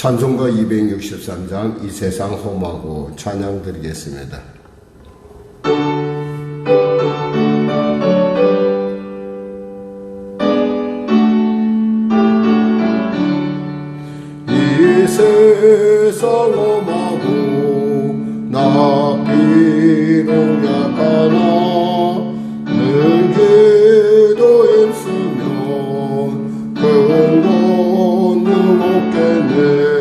찬송가 263장 이 세상 험하고 찬양 드리겠습니다. 이 세상 험하고 나 비록 약하나 늘 기도 힘쓰면 큰 권능 얻겠네.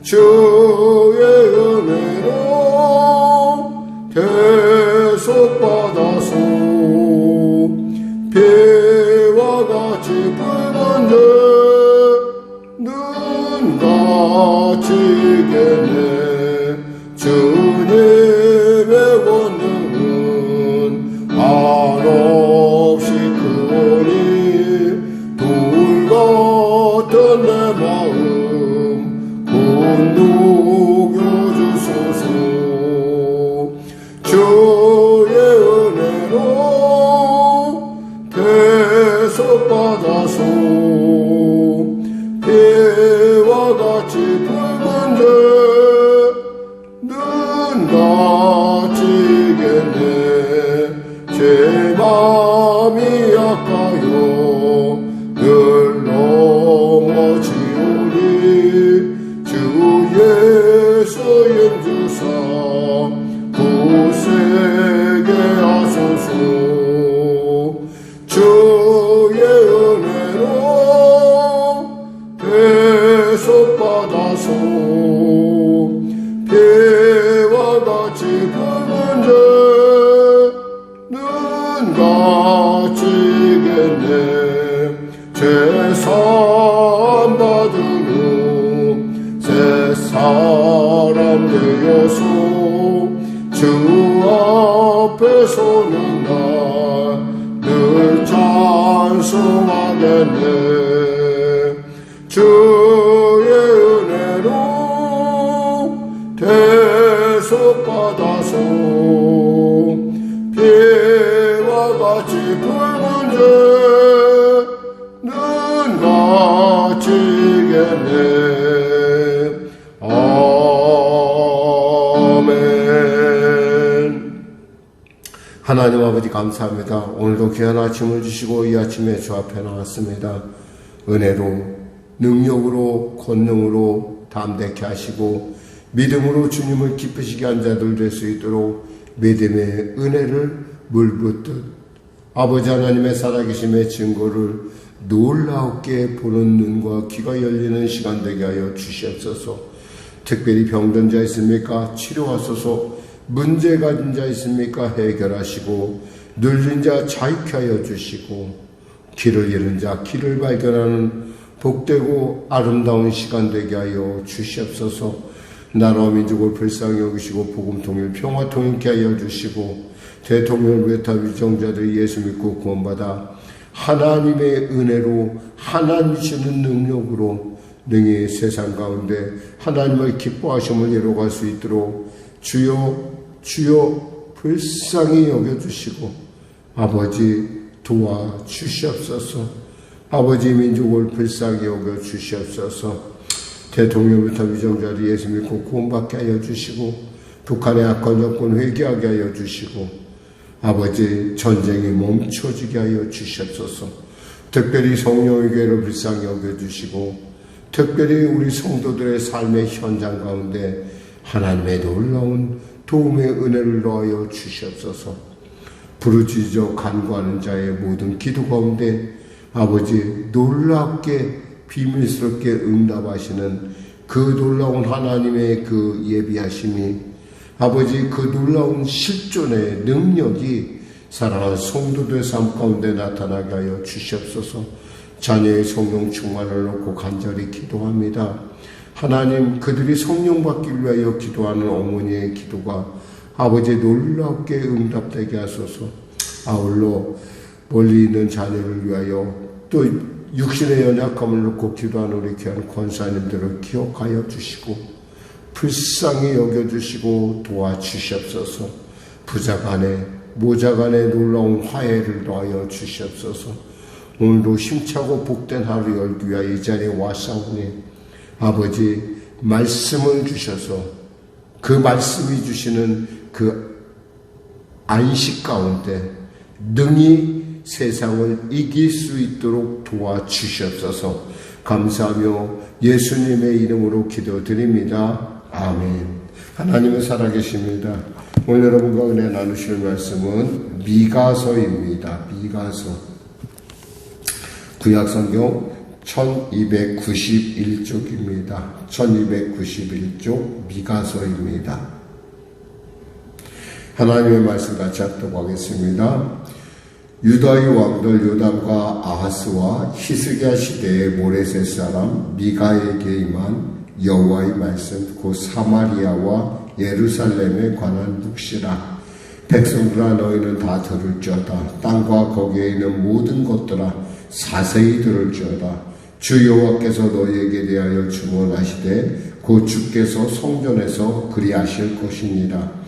주의 은혜로 계속받아서 피와 같이 붉은 눈 같이 겠네. 주님의 권능은 한없이 크니 돌 같은 내 마음 녹여주소서. 주의 은혜로 계속받아서 피와 같이 붉은 눈같이 겠네. 제 맘이 약하여 늘 넘어지오니 주 예수 인주사 굳세게 하소서. 주의 은혜로 계속받아서 피와 같이 붉은 눈같이 겠네. 죄산 받으며 새 사람 되어서 주 앞에 서는 날 늘 찬송하겠네. 주의 은혜로 계속받아서 피와 같이 붉은 눈같이 겠네. 아멘. 하나님 아버지 감사합니다. 오늘도 귀한 아침을 주시고 이 아침에 주 앞에 나왔습니다. 은혜로 능력으로 권능으로 담대케 하시고 믿음으로 주님을 기쁘시게 한 자들 될 수 있도록 믿음의 은혜를 물붓듯 아버지 하나님의 살아계심의 증거를 놀랍게 보는 눈과 귀가 열리는 시간 되게 하여 주시옵소서. 특별히 병든 자 있습니까? 치료하소서. 문제 가진 자 있습니까? 해결하시고 눌린 자 자유케 하여 주시고 길을 잃은 자 길을 발견하는 복되고 아름다운 시간 되게 하여 주시옵소서. 나라와 민족을 불쌍히 여기시고 복음 통일 평화 통일케 하여 주시고 대통령 외타 위정자들이 예수 믿고 구원받아 하나님의 은혜로 하나님 주시는 능력으로 능히 세상 가운데 하나님의 기뻐하심을 이루어갈 수 있도록 주여 불쌍히 여겨주시고 아버지 도와주시옵소서. 아버지 민족을 불쌍히 여겨주시옵소서. 대통령부터 위정자들이 예수 믿고 구원받게 하여 주시고 북한의 악한 여권 회개하게 하여 주시고 아버지 전쟁이 멈춰지게 하여 주시옵소서. 특별히 성령의 교회를 불쌍히 여겨주시고 특별히 우리 성도들의 삶의 현장 가운데 하나님의 놀라운 도움의 은혜를 더하여 주시옵소서. 부르짖어 간구하는 자의 모든 기도 가운데 아버지 놀랍게 비밀스럽게 응답하시는 그 놀라운 하나님의 그 예비하심이 아버지 그 놀라운 실존의 능력이 사랑하는 성도들의 삶 가운데 나타나게 하여 주시옵소서. 자녀의 성령 충만을 놓고 간절히 기도합니다. 하나님 그들이 성령 받기를 위하여 기도하는 어머니의 기도가 아버지 놀랍게 응답되게 하소서. 아울러 멀리 있는 자녀를 위하여 또 육신의 연약함을 놓고 기도하는 우리 귀한 권사님들을 기억하여 주시고 불쌍히 여겨주시고 도와주시옵소서. 부자간에 모자간에 놀라운 화해를 더하여 주시옵소서. 오늘도 힘차고 복된 하루 열기 위하여 이 자리에 왔사오니 아버지 말씀을 주셔서 그 말씀이 주시는 그 안식 가운데 능히 세상을 이길 수 있도록 도와주시옵소서. 감사하며 예수님의 이름으로 기도드립니다. 아멘. 하나님은 살아계십니다. 오늘 여러분과 은혜 나누실 말씀은 미가서입니다. 미가서. 구약성경 1291쪽입니다. 1291쪽 미가서입니다. 하나님의 말씀 같이 합독하겠습니다. 유다의 왕들 요담과 아하스와 히스기야 시대의 모레셋 사람 미가에게 임한 여호와의 말씀 곧 사마리아와 예루살렘에 관한 묵시라. 백성들아 너희는 다 들을지어다. 땅과 거기에 있는 모든 것들아 자세히 들을지어다. 주 여호와께서 너희에게 대하여 주문하시되 곧 주께서 성전에서 그리하실 것이니라.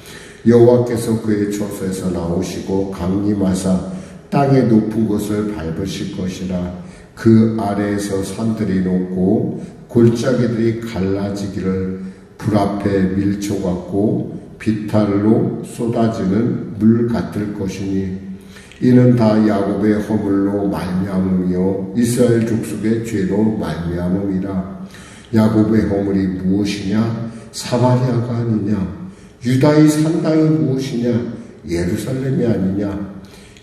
여호와께서 그의 처소에서 나오시고 강림하사 땅의 높은 곳을 밟으실 것이라. 그 아래에서 산들이 녹고 골짜기들이 갈라지기를 불 앞에 밀초 같고 비탈로 쏟아지는 물 같을 것이니 이는 다 야곱의 허물로 말미암음이요 이스라엘 족속의 죄로 말미암음이라. 야곱의 허물이 무엇이냐? 사마리아가 아니냐? 유다의 산당이 무엇이냐? 예루살렘이 아니냐?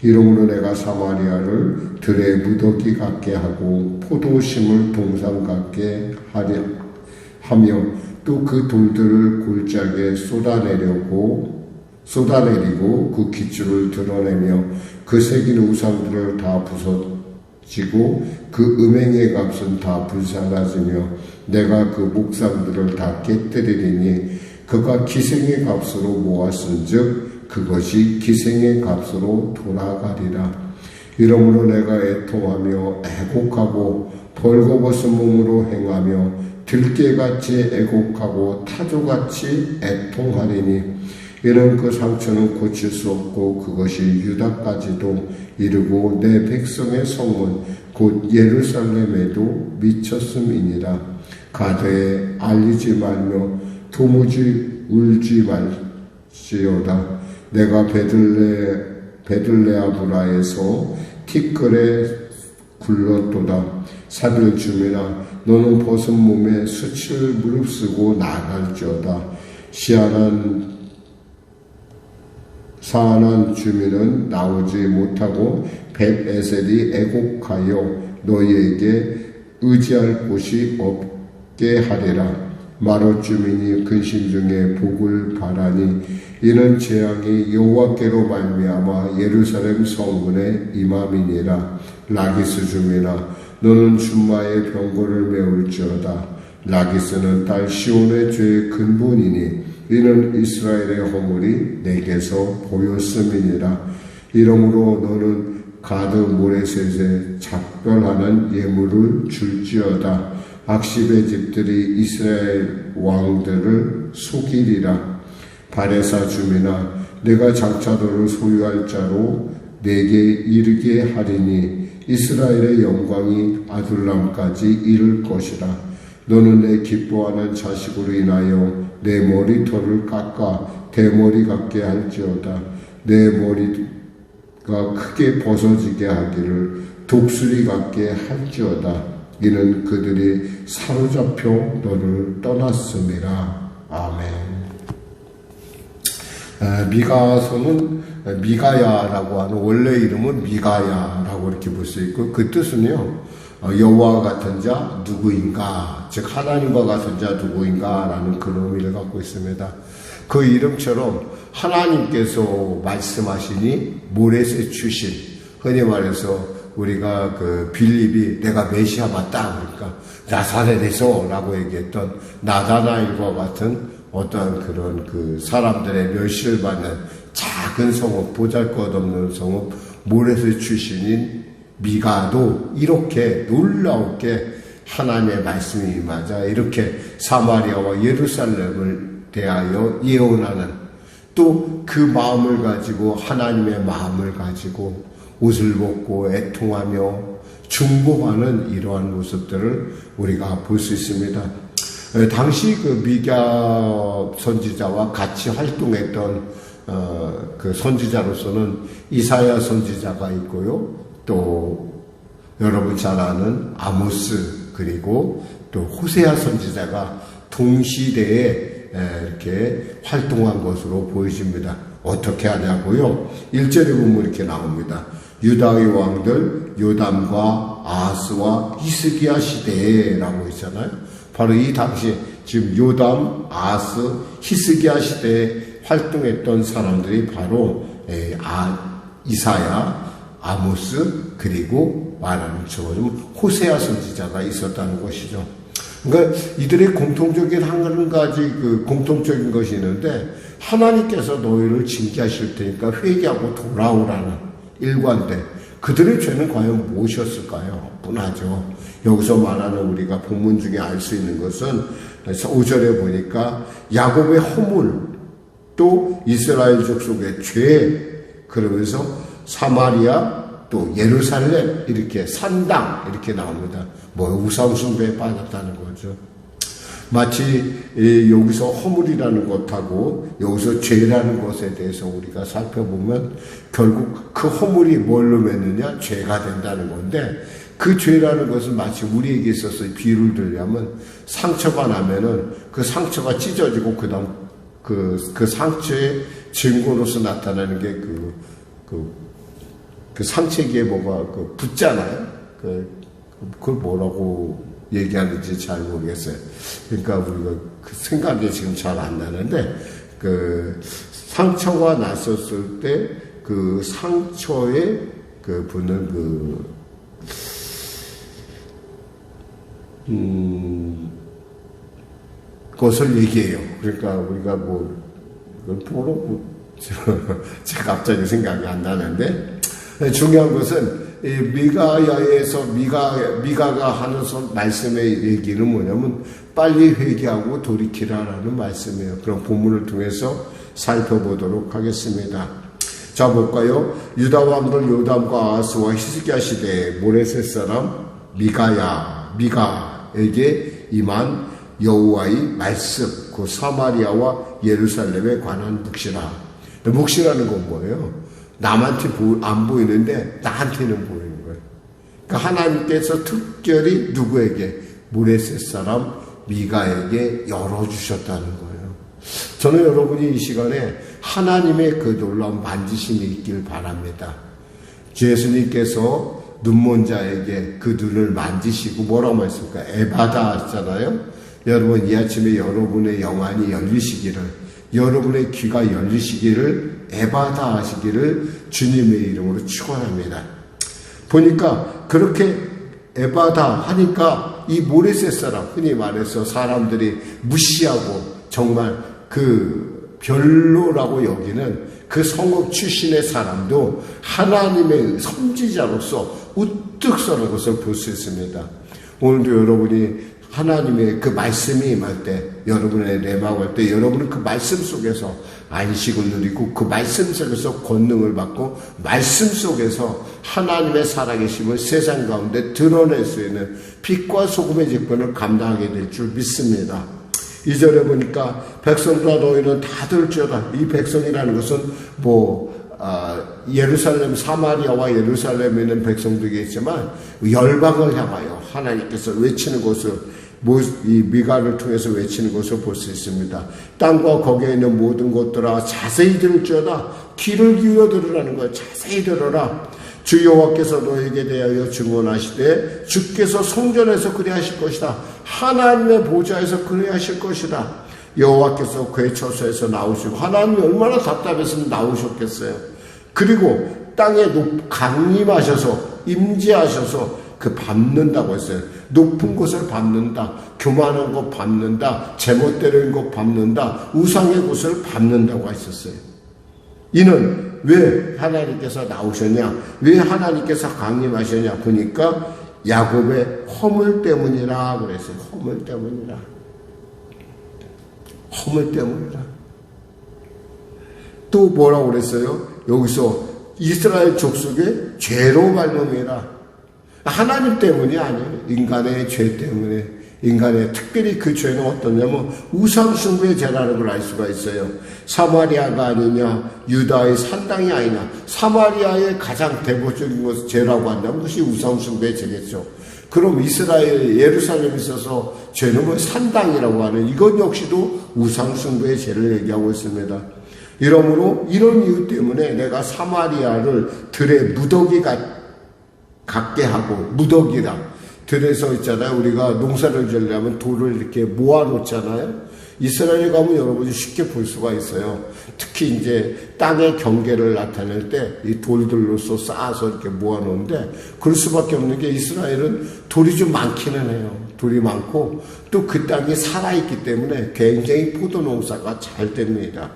이러므로 내가 사마리아를 들의 무더기 같게 하고 포도심을 동산 같게 하며 또 그 돌들을 골짜기에 쏟아내리고 그 기초를 드러내며 그 새긴 우상들을 다 부서지고 그 음행의 값은 다 불사라지며 내가 그 목상들을 다 깨뜨리리니 그가 기생의 값으로 모았은즉 그것이 기생의 값으로 돌아가리라. 이러므로 내가 애통하며 애곡하고 벌거벗은 몸으로 행하며 들깨같이 애곡하고 타조같이 애통하리니 이는 그 상처는 고칠 수 없고 그것이 유다까지도 이르고 내 백성의 성문 곧 예루살렘에도 미쳤음이니라. 가드에 알리지 말며 도무지 울지 말지어다. 내가 베들레아브라에서 티끌에 굴렀도다. 사빌 주민아 너는 벗은 몸에 수치를 무릅쓰고 나갈지어다. 사안한 주민은 나오지 못하고 벳에셀이 애곡하여 너희에게 의지할 곳이 없게 하리라. 마롯 주민이 근심 중에 복을 바라니 이는 재앙이 여호와께로 말미암아 예루살렘 성문에 임함이니라. 라기스 주민아 너는 준마의 병고를 메울지어다. 라기스는 딸 시온의 죄의 근본이니 이는 이스라엘의 허물이 내게서 보였음이니라. 이러므로 너는 가드 모레셋에 작별하는 예물을 줄지어다. 악십의 집들이 이스라엘 왕들을 속이리라. 바레사 주민아 내가 장차도를 소유할 자로 내게 이르게 하리니 이스라엘의 영광이 아둘람까지 이를 것이라. 너는 내 기뻐하는 자식으로 인하여 내 머리털을 깎아 대머리 같게 할지어다. 내 머리가 크게 벗어지게 하기를 독수리 같게 할지어다. 이는 그들이 사로잡혀 너를 떠났음이라. 아멘. 미가서는 미가야라고 하는 원래 이름은 미가야라고 이렇게 볼 수 있고 그 뜻은요 여호와 같은 자 누구인가, 즉 하나님과 같은 자 누구인가라는 그런 의미를 갖고 있습니다. 그 이름처럼 하나님께서 말씀하시니 모레셋 출신, 흔히 말해서 우리가 그 빌립이 내가 메시아 맞다 그러니까 나사렛에서라고 얘기했던 나다나엘과 같은 어떠한 그런 그 사람들의 멸시를 받는 작은 성읍, 보잘것없는 성읍 모레셋 출신인 미가도 이렇게 놀라웠게 하나님의 말씀이 임하자 이렇게 사마리아와 예루살렘을 대하여 예언하는, 또 그 마음을 가지고 하나님의 마음을 가지고 옷을 벗고 애통하며 중보하는 이러한 모습들을 우리가 볼 수 있습니다. 당시 그 미가 선지자와 같이 활동했던 그 선지자로서는 이사야 선지자가 있고요. 또 여러분 잘 아는 아모스 그리고 또 호세아 선지자가 동시대에 이렇게 활동한 것으로 보여집니다. 어떻게 하냐고요? 1절에 보면 이렇게 나옵니다. 유다의 왕들 요담과 아하스와 히스기야 시대라고 있잖아요. 바로 이 당시 지금 요담, 아하스, 히스기야 시대에 활동했던 사람들이 바로 이사야, 아모스 그리고 말하는 것처럼 호세아 선지자가 있었다는 것이죠. 그러니까 이들의 공통적인 한 가지 그 공통적인 것이 있는데 하나님께서 너희를 징계하실 테니까 회개하고 돌아오라는 일관돼. 그들의 죄는 과연 무엇이었을까요? 뻔하죠. 여기서 말하는 우리가 본문 중에 알 수 있는 것은 5절에 보니까 야곱의 허물 또 이스라엘 족속의 죄 그러면서 사마리아 또 예루살렘 이렇게 산당 이렇게 나옵니다. 뭐 우상 숭배에 빠졌다는 거죠. 마치 여기서 허물이라는 것하고 여기서 죄라는 것에 대해서 우리가 살펴보면 결국 그 허물이 뭘로 맺느냐? 죄가 된다는 건데 그 죄라는 것은 마치 우리에게 있어서 비유를 들려면 상처가 나면은 그 상처가 찢어지고 그다음 그 상처의 증거로서 나타나는 게 그 상체기에 뭐가 붙잖아요. 그걸 뭐라고 얘기하는지 잘 모르겠어요. 그러니까 우리가 그 생각이 지금 잘 안 나는데 그 상처가 났었을 때 그 상처에 그 붙는 것을 얘기해요. 그러니까 우리가 뭐라고 제가 갑자기 생각이 안 나는데 중요한 것은 미가야에서 미가가 하는 말씀의 얘기는 뭐냐면 빨리 회개하고 돌이키라라는 말씀이에요. 그럼 본문을 통해서 살펴보도록 하겠습니다. 자 볼까요? 유다 왕들 요담과 아하스와 히스기야 시대에 모레셋 사람 미가에게 임한 여호와의 말씀, 그 사마리아와 예루살렘에 관한 묵시라. 묵시라는 건 뭐예요? 남한테 안 보이는데 나한테는 보이는 거예요. 그러니까 하나님께서 특별히 누구에게? 모레셋 사람 미가에게 열어주셨다는 거예요. 저는 여러분이 이 시간에 하나님의 그 놀라운 만지심이 있길 바랍니다. 예수님께서 눈먼 자에게 그 눈을 만지시고 뭐라고 말씀합니까? 에바다 하잖아요. 여러분 이 아침에 여러분의 영안이 열리시기를, 여러분의 귀가 열리시기를 에바다 하시기를 주님의 이름으로 축원합니다. 보니까 그렇게 에바다 하니까 이 모레셋 사람, 흔히 말해서 사람들이 무시하고 정말 그 별로라고 여기는 그 성읍 출신의 사람도 하나님의 선지자로서 우뚝 서는 것을 볼 수 있습니다. 오늘도 여러분이 하나님의 그 말씀이 임할 때, 여러분의 내막할 때, 여러분은 그 말씀 속에서 안식을 누리고 그 말씀 속에서 권능을 받고 말씀 속에서 하나님의 살아계심을 세상 가운데 드러낼 수 있는 빛과 소금의 직분을 감당하게 될 줄 믿습니다. 2절에 보니까 백성들아 너희는 다 들을지어다. 이 백성이라는 것은 예루살렘 사마리아와 예루살렘에 있는 백성들이겠지만 열방을 향하여 하나님께서 외치는 것을 이 미가를 통해서 외치는 것을 볼 수 있습니다. 땅과 거기에 있는 모든 것들아 자세히 들을지어다. 귀를 기울여 들으라는 거예요. 자세히 들어라. 주 여호와께서 너에게 대하여 증언하시되 주께서 성전에서 그리하실 것이다. 하나님의 보좌에서 그리하실 것이다. 여호와께서 그의 처소에서 나오시고, 하나님이 얼마나 답답했으면 나오셨겠어요. 그리고 땅에 강림하셔서 임재하셔서 그 밟는다고 했어요. 높은 곳을 밟는다, 교만한 것 밟는다, 제멋대로인 것 밟는다, 우상의 곳을 밟는다고 했었어요. 이는 왜 하나님께서 나오셨냐, 왜 하나님께서 강림하셨냐 보니까 야곱의 허물 때문이라 그랬어요. 허물 때문이라. 또 뭐라고 그랬어요? 여기서 이스라엘 족속의 죄로 말미암이라. 하나님 때문이 아니에요. 인간의 죄 때문에, 인간의 특별히 그 죄는 어떠냐면 우상숭배 죄라는 걸 알 수가 있어요. 사마리아가 아니냐, 유다의 산당이 아니냐. 사마리아의 가장 대표적인 것 죄라고 한다면 그것이 우상숭배 죄겠죠. 그럼 이스라엘 예루살렘에 있어서 죄는 뭐 산당이라고 하는 이것 역시도 우상숭배의 죄를 얘기하고 있습니다. 이러므로 이런 이유 때문에 내가 사마리아를 들의 무더기 같게 하고, 무더기라. 들에서 있잖아요. 우리가 농사를 지으려면 돌을 이렇게 모아놓잖아요. 이스라엘에 가면 여러분이 쉽게 볼 수가 있어요. 특히 이제 땅의 경계를 나타낼 때 이 돌들로서 쌓아서 이렇게 모아놓는데 그럴 수밖에 없는 게 이스라엘은 돌이 좀 많기는 해요. 돌이 많고 또 그 땅이 살아있기 때문에 굉장히 포도 농사가 잘 됩니다.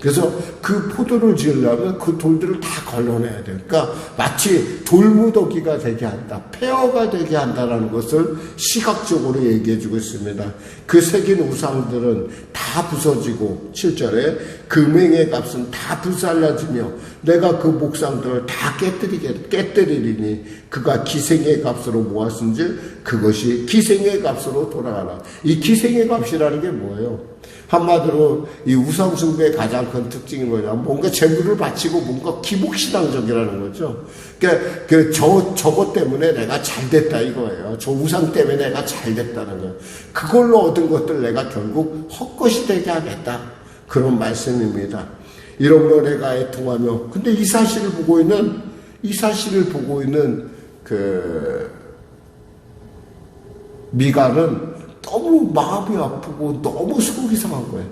그래서 그 포도를 지으려면 그 돌들을 다 걸러내야 돼요. 그러니까 마치 돌무더기가 되게 한다, 폐허가 되게 한다라는 것을 시각적으로 얘기해주고 있습니다. 그 새긴 우상들은 다 부서지고 7절에 금행의 값은 다 불살라지며 내가 그 목상들을 다 깨뜨리리니 그가 기생의 값으로 모았은즉 그것이 기생의 값으로 돌아가라. 이 기생의 값이라는 게 뭐예요? 한마디로 이 우상숭배의 가장 큰 특징이 뭐냐면 뭔가 재물을 바치고 뭔가 기복신앙적이라는 거죠. 그러니까 저것 때문에 내가 잘됐다 이거예요. 저 우상 때문에 내가 잘됐다는 거예요. 그걸로 얻은 것들 내가 결국 헛것이 되게 하겠다. 그런 말씀입니다. 이러므로 내가 애통하며 근데 이 사실을 보고 있는 그 미갈은 너무 마음이 아프고 너무 속이 상한 거예요.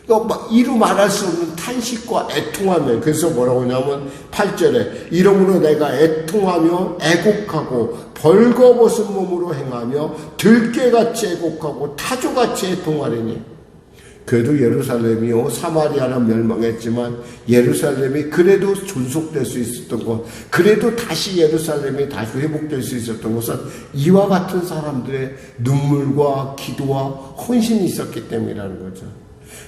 그러니까 막 이루 말할 수 없는 탄식과 애통하며 그래서 뭐라고 하냐면 8절에 이러므로 내가 애통하며 애곡하고 벌거벗은 몸으로 행하며 들깨같이 애곡하고 타조같이 애통하리니 그래도 예루살렘이요 사마리아는 멸망했지만 예루살렘이 그래도 존속될 수 있었던 것, 그래도 다시 예루살렘이 다시 회복될 수 있었던 것은 이와 같은 사람들의 눈물과 기도와 헌신이 있었기 때문이라는 거죠.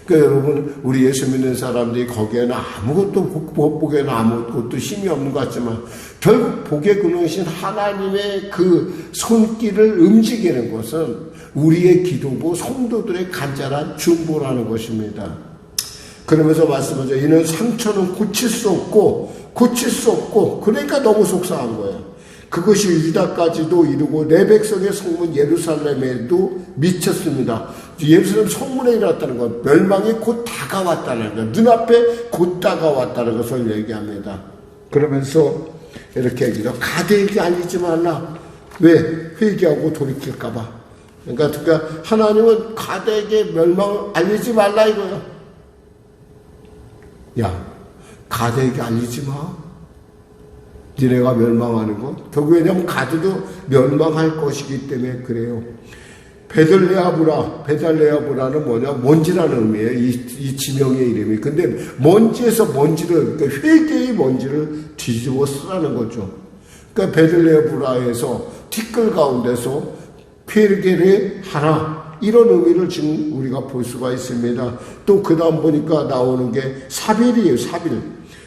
그러니까 여러분 우리 예수 믿는 사람들이 거기에는 아무것도 복에는 아무것도 힘이 없는 것 같지만 결국 복의 근원이신 하나님의 그 손길을 움직이는 것은 우리의 기도고 성도들의 간절한 중보라는 것입니다. 그러면서 말씀하죠. 이는 상처는 고칠 수 없고 그러니까 너무 속상한 거예요. 그것이 유다까지도 이르고 내 백성의 성문 예루살렘에도 미쳤습니다. 예루살렘 성문에 일어났다는 것, 멸망이 곧 다가왔다는 것, 눈앞에 곧 다가왔다는 것을 얘기합니다. 그러면서 이렇게 얘기해요. 가대에게 알리지 말라. 왜? 회개하고 돌이킬까 봐. 그러니까 하나님은 가대에게 멸망을 알리지 말라 이거예요. 야, 가대에게 알리지 마. 니네가 멸망하는 것. 왜냐하면 가드도 멸망할 것이기 때문에 그래요. 베들레아브라는 뭐냐? 먼지라는 의미예요. 이 지명의 이름이. 근데 먼지에서 먼지를, 그러니까 회개의 먼지를 뒤집어 쓰라는 거죠. 그러니까 베들레아브라에서 티끌 가운데서 회개를 하라. 이런 의미를 지금 우리가 볼 수가 있습니다. 또 그 다음 보니까 나오는 게 사빌이에요.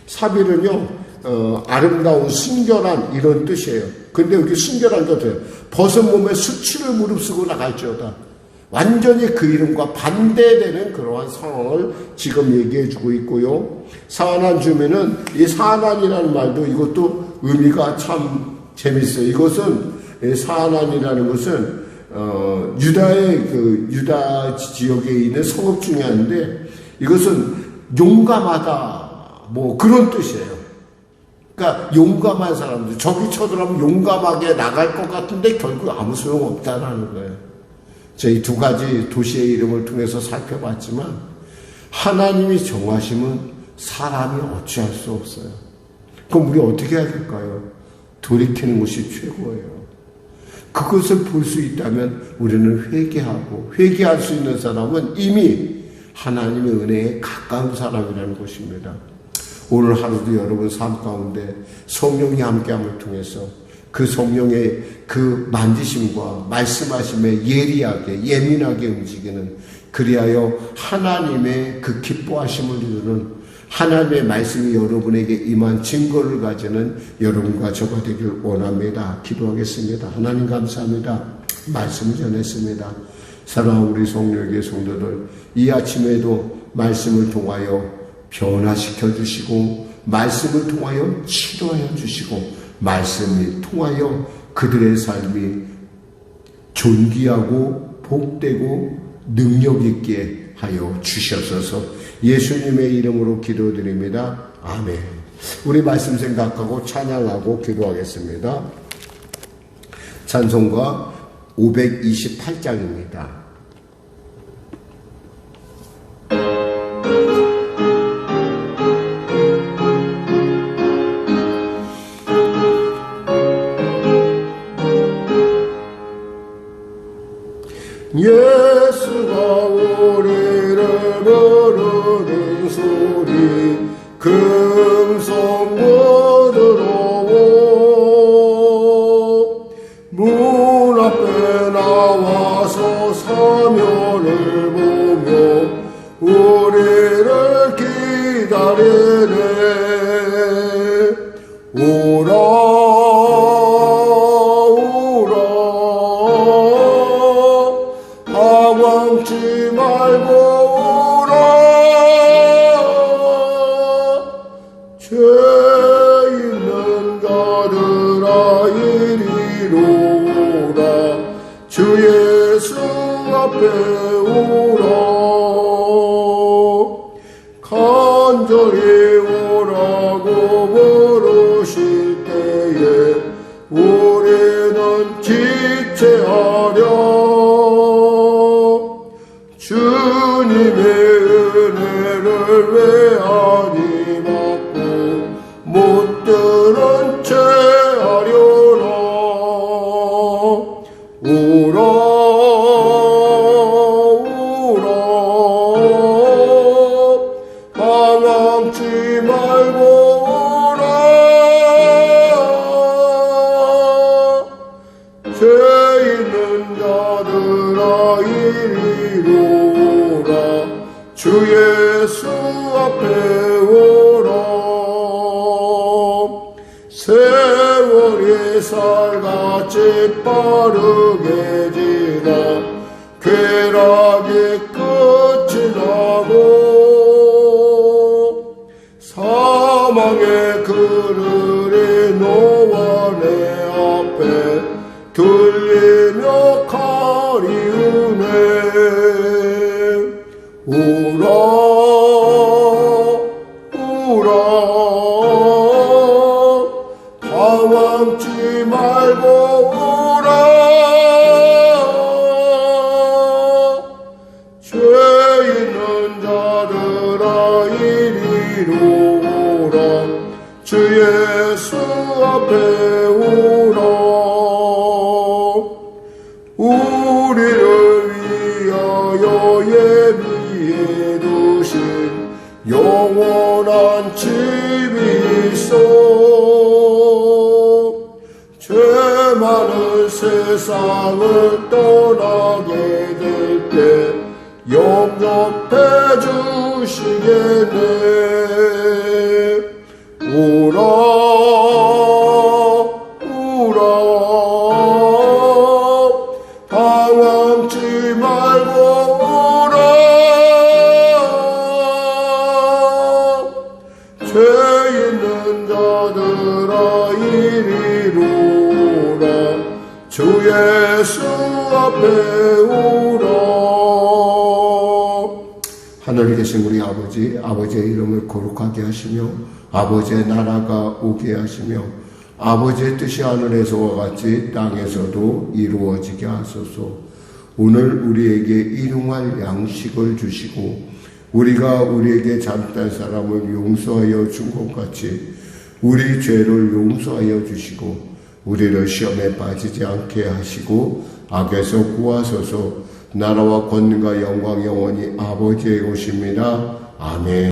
사빌은요, 아름다운 순결한 이런 뜻이에요. 근데 여기 순결한 게 어때요? 벗은 몸에 수치를 무릅쓰고 나갈지어다. 완전히 그 이름과 반대되는 그러한 상황을 지금 얘기해 주고 있고요. 사안한 주면은 이 사안한이라는 말도 이것도 의미가 참 재밌어요. 이것은 사안한이라는 것은 유다 지역에 있는 성읍 중에 하나인데 이것은 용감하다 뭐 그런 뜻이에요. 그러니까 용감한 사람들, 적이 쳐들어오면 용감하게 나갈 것 같은데 결국 아무 소용없다라는 거예요. 저희 두 가지 도시의 이름을 통해서 살펴봤지만 하나님이 정하시면 사람이 어찌할 수 없어요. 그럼 우리 어떻게 해야 될까요? 돌이키는 것이 최고예요. 그것을 볼 수 있다면 우리는 회개하고 회개할 수 있는 사람은 이미 하나님의 은혜에 가까운 사람이라는 것입니다. 오늘 하루도 여러분 삶 가운데 성령이 함께함을 통해서 그 성령의 그 만지심과 말씀하심에 예리하게 예민하게 움직이는 그리하여 하나님의 그 기뻐하심을 이루는 하나님의 말씀이 여러분에게 임한 증거를 가지는 여러분과 저가 되길 원합니다. 기도하겠습니다. 하나님 감사합니다. 말씀 전했습니다. 사랑하는 우리 성령의 성도들, 이 아침에도 말씀을 통하여 변화시켜 주시고, 말씀을 통하여 치료하여 주시고, 말씀을 통하여 그들의 삶이 존귀하고 복되고 능력 있게 하여 주시옵소서. 예수님의 이름으로 기도드립니다. 아멘. 우리 말씀 생각하고 찬양하고 기도하겠습니다. 찬송가 528장입니다. 예수가 우리를 부르는 소리 금성부드러워 문 앞에 나와서 사면을 보며 우리를 기다리네. 오라 방황치 말고 오라. 죄 있는 자들아 이리로 오라. 주 예수 앞에 오라. 간절히 오라고 부르실 때에 우리는 지체하려 주님의 은혜를 왜 아니 받고 못 들은 채 하려나. 오라 오라 방황치 말고 오라. 죄 있는 자들아 이리로 오라. 주 예수 앞에 오라. 세월이 살같이 빠르게 지나 쾌락이 끝이 나고 사망의 그늘이 너와 내 앞에 들리며 가리우네. 오라 오라 방황치 말고 오라. 죄 있는 자들아 이리로 오라. 주 예수 앞에 오라. 우리를 위하여 예비해 두신 영원한 집이 있어. 죄 많은 세상을 떠나게 될 때 영접해 주시겠네. 오라 오라 방황치 말고 오라. 죄 있는 자들아 이리로 오라. 주 예수 앞에 오라. 하늘에 계신 우리 아버지, 아버지의 이름을 거룩하게 하시며 아버지의 나라가 오게 하시며 아버지의 뜻이 하늘에서와 같이 땅에서도 이루어지게 하소서. 오늘 우리에게 일용할 양식을 주시고 우리가 우리에게 잘못한 사람을 용서하여 준 것 같이 우리 죄를 용서하여 주시고 우리를 시험에 빠지지 않게 하시고 악에서 구하소서. 나라와 권능과 영광 영원히 아버지의 것입니다. 아멘.